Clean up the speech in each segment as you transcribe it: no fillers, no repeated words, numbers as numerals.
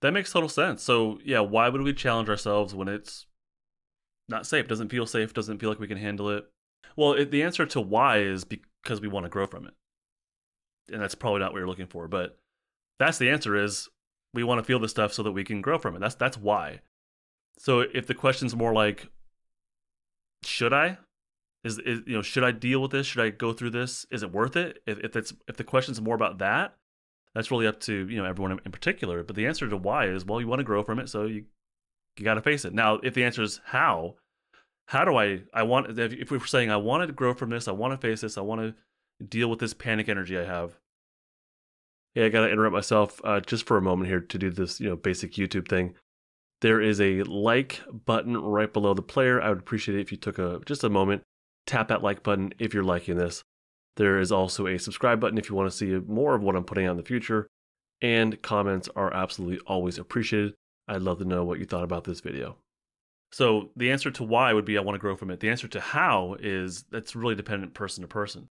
That makes total sense. So yeah, why would we challenge ourselves when it's not safe? Doesn't feel safe, doesn't feel like we can handle it. Well, the answer to why is because we want to grow from it. And that's probably not what you're looking for, but that's the answer is we want to feel this stuff so that we can grow from it. That's why. So if the question's more like, should I? Should I deal with this? Should I go through this? Is it worth it? If the question's more about that, that's really up to everyone in particular. But the answer to why is, well, you want to grow from it, so you got to face it. Now, if the answer is how do I want, if we're saying I want to grow from this, I want to face this, I want to deal with this panic energy I have. Yeah, I got to interrupt myself just for a moment here to do this, basic YouTube thing. There is a like button right below the player. I would appreciate it if you took just a moment, tap that like button if you're liking this. There is also a subscribe button if you want to see more of what I'm putting out in the future. And comments are absolutely always appreciated. I'd love to know what you thought about this video. So the answer to why would be I want to grow from it. The answer to how is that's really dependent person to person.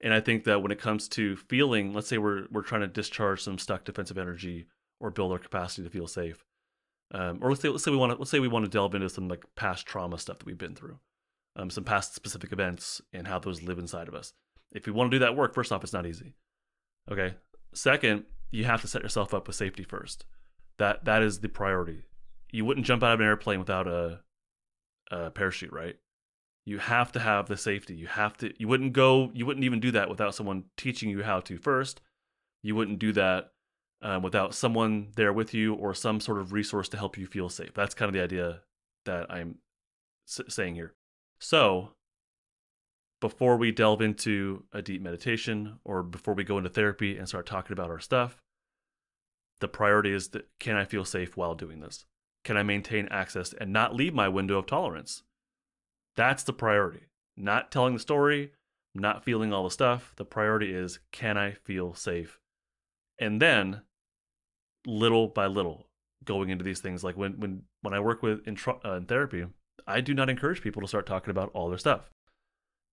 And I think that when it comes to feeling, let's say we're trying to discharge some stuck defensive energy or build our capacity to feel safe. Or let's say we want to delve into some like past trauma stuff that we've been through, some past specific events and how those live inside of us. If we want to do that work, first off, it's not easy. Okay. Second, you have to set yourself up with safety first. That is the priority. You wouldn't jump out of an airplane without a parachute, right? You have to have the safety. You wouldn't even do that without someone teaching you how to first. You wouldn't do that without someone there with you or some sort of resource to help you feel safe. That's kind of the idea that I'm saying here. So before we delve into a deep meditation or before we go into therapy and start talking about our stuff, the priority is that can I feel safe while doing this? Can I maintain access and not leave my window of tolerance? That's the priority. Not telling the story, not feeling all the stuff. The priority is can I feel safe? And then little by little going into these things, like when I work with in therapy, I do not encourage people to start talking about all their stuff.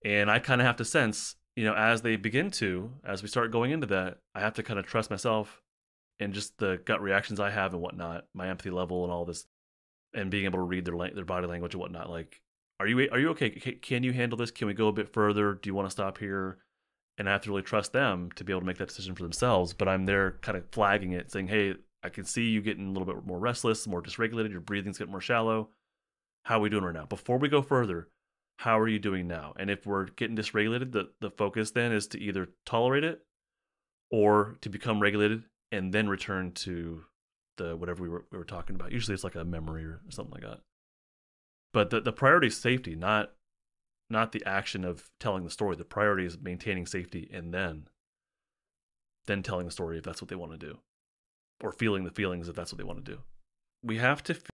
And I kind of have to sense, as we start going into that, I have to kind of trust myself and just the gut reactions I have and whatnot, my empathy level and all this, and being able to read their body language and whatnot. Like, are you okay? Can you handle this? Can we go a bit further? Do you want to stop here? And I have to really trust them to be able to make that decision for themselves. But I'm there kind of flagging it, saying, hey, I can see you getting a little bit more restless, more dysregulated. Your breathing's getting more shallow. How are we doing right now? Before we go further, how are you doing now? And if we're getting dysregulated, the focus then is to either tolerate it or to become regulated and then return to the whatever we were talking about. Usually it's like a memory or something like that. But the priority is safety, not the action of telling the story. The priority is maintaining safety and then telling the story if that's what they want to do, or feeling the feelings if that's what they want to do. We have to